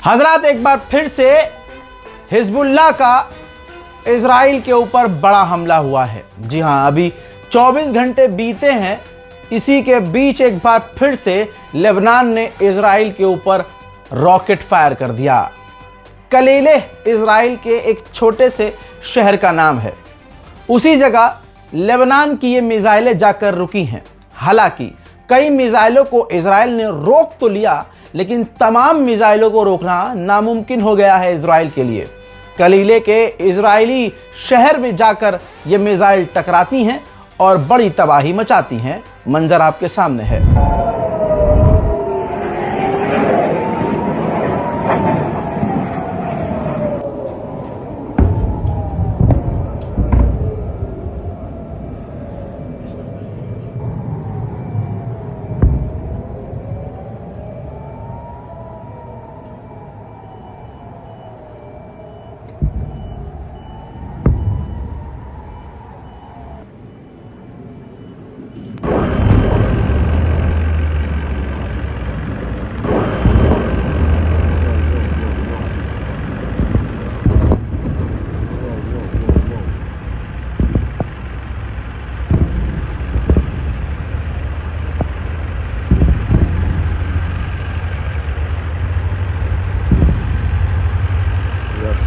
हजरात, एक बार फिर से हिजबुल्लाह का इजराइल के ऊपर बड़ा हमला हुआ है। जी हां, अभी 24 घंटे बीते हैं। इसी के बीच एक बार फिर से लेबनान ने इजराइल के ऊपर रॉकेट फायर कर दिया। कलीले इजराइल के एक छोटे से शहर का नाम है। उसी जगह लेबनान की ये मिसाइलें जाकर रुकी हैं। हालांकि कई मिसाइलों को इजराइल ने रोक तो लिया, लेकिन तमाम मिसाइलों को रोकना नामुमकिन हो गया है इजराइल के लिए। कलीले के इजरायली शहर में जाकर ये मिसाइल टकराती हैं और बड़ी तबाही मचाती हैं। मंजर आपके सामने है।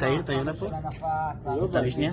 Tayo na po. Tapos niya.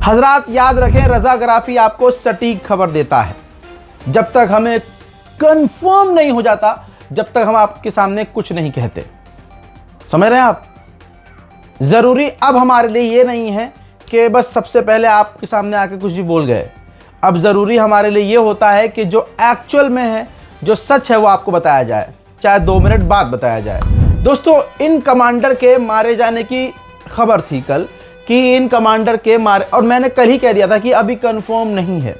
हजरात, याद रखें, रजाग्राफी आपको सटीक खबर देता है। जब तक हमें कंफर्म नहीं हो जाता, जब तक हम आपके सामने कुछ नहीं कहते। समझ रहे हैं आप? जरूरी अब हमारे लिए ये नहीं है कि बस सबसे पहले आपके सामने आके कुछ भी बोल गए। अब जरूरी हमारे लिए ये होता है कि जो एक्चुअल में है, जो सच है, वो आपको बताया जाए, चाहे 2 मिनट बाद बताया जाए। दोस्तों, इन कमांडर के मारे जाने की खबर थी कल कि इन कमांडर के मारे, और मैंने कल ही कह दिया था कि अभी कंफर्म नहीं है।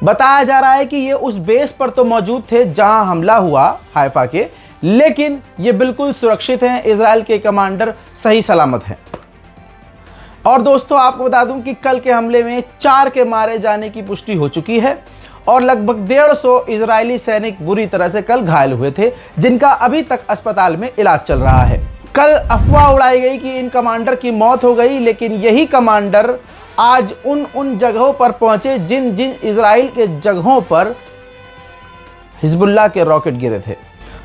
बताया जा रहा है कि ये उस बेस पर तो मौजूद थे जहां हमला हुआ हाइफा के, लेकिन ये बिल्कुल सुरक्षित हैं। इजराइल के कमांडर सही सलामत हैं। और दोस्तों आपको बता दूं कि कल के हमले में 4 के मारे जाने की पुष्टि हो चुकी है और लगभग 150 इजरायली सैनिक बुरी तरह से कल घायल हुए थे, जिनका अभी तक अस्पताल में इलाज चल रहा है। कल अफवाह उड़ाई गई कि इन कमांडर की मौत हो गई, लेकिन यही कमांडर आज उन जगहों पर पहुंचे जिन इजराइल के जगहों पर हिजबुल्लाह के रॉकेट गिरे थे।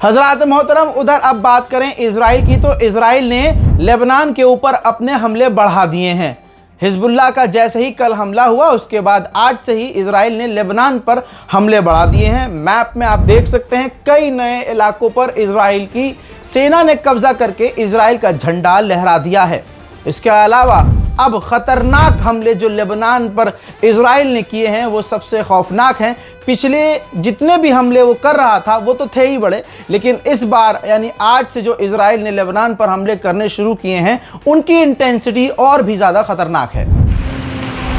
हजरात मोहतरम, उधर अब बात करें इजराइल की, तो इजराइल ने लेबनान के ऊपर अपने हमले बढ़ा दिए हैं। हिजबुल्लाह का जैसे ही कल हमला हुआ उसके बाद आज से ही इजराइल ने लेबनान पर हमले बढ़ा दिए हैं। मैप में आप देख सकते हैं कई नए इलाकों पर इजराइल की सेना ने कब्जा करके इजराइल का झंडा लहरा दिया है। इसके अलावा अब खतरनाक हमले जो लेबनान पर इजराइल ने किए हैं वो सबसे खौफनाक हैं। पिछले जितने भी हमले वो कर रहा था वो तो थे ही बड़े, लेकिन इस बार यानी आज से जो इजराइल ने लेबनान पर हमले करने शुरू किए हैं उनकी इंटेंसिटी और भी ज़्यादा खतरनाक है।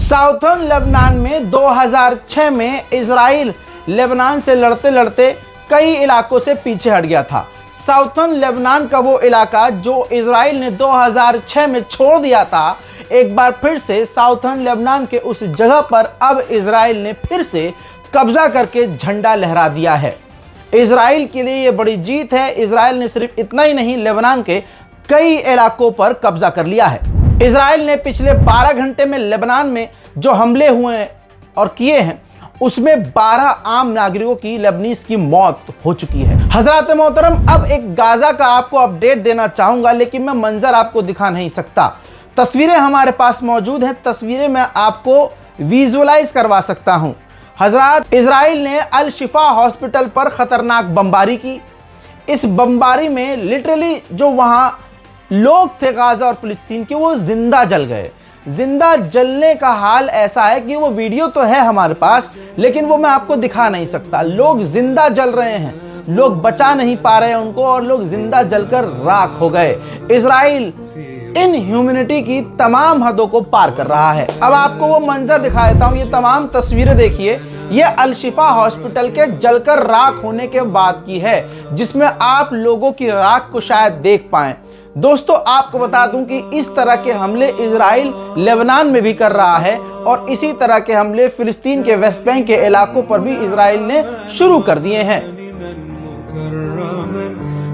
साउथर्न लेबनान में 2006 में इजराइल लेबनान से लड़ते लड़ते कई इलाकों से पीछे हट गया था। साउथर्न लेबनान का वो इलाका जो इजराइल ने 2006 में छोड़ दिया था, एक बार फिर से साउथर्न लेबनान के उस जगह पर अब इजराइल ने फिर से कब्जा करके झंडा लहरा दिया है। इजराइल के लिए ये बड़ी जीत है। इजराइल ने सिर्फ इतना ही नहीं, लेबनान के कई इलाकों पर कब्जा कर लिया है। इजराइल ने पिछले 12 घंटे में लेबनान में जो हमले हुए हैं और किए हैं उसमें 12 आम नागरिकों की लेबनीज की मौत हो चुकी है। हजरात मोहतरम, अब एक गाजा का आपको अपडेट देना चाहूंगा, लेकिन मैं मंजर आपको दिखा नहीं सकता। तस्वीरें हमारे पास मौजूद हैं, तस्वीरें मैं आपको विजुअलाइज करवा सकता हूं। हजरात, इजराइल ने अल शिफा हॉस्पिटल पर खतरनाक बमबारी की। इस बमबारी में लिटरली जो वहां लोग थे गाजा और फिलिस्तीन के, वो जिंदा जल गए। जिंदा जलने का हाल ऐसा है कि वो वीडियो तो है हमारे पास, लेकिन वो मैं आपको दिखा नहीं सकता। लोग जिंदा जल रहे हैं, लोग बचा नहीं पा रहे हैं उनको, और लोग जिंदा जलकर राख हो गए। इजराइल इन ह्यूमैनिटी की तमाम हदों को पार कर रहा है। अब आपको वो मंजर दिखा देता हूं, ये तमाम तस्वीरें देखिए। ये अल शिफा हॉस्पिटल के जलकर राख होने के बाद की है, जिसमें आप लोगों की राख को शायद देख पाएं। दोस्तों, आपको बता दूं कि इस तरह के हमले इजराइल लेबनान में भी कर रहा है और इसी तरह के हमले फिलिस्तीन के वेस्ट बैंक के इलाकों पर भी इजराइल ने शुरू कर दिए हैं।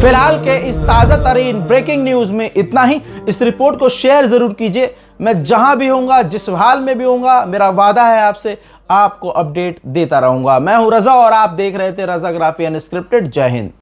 फिलहाल के इस ताज़ा तरीन ब्रेकिंग न्यूज़ में इतना ही। इस रिपोर्ट को शेयर ज़रूर कीजिए। मैं जहां भी होऊंगा, जिस हाल में भी होऊंगा, मेरा वादा है आपसे, आपको अपडेट देता रहूंगा। मैं हूं रजा और आप देख रहे थे रजाग्राफी अनस्क्रिप्टेड। जय हिंद।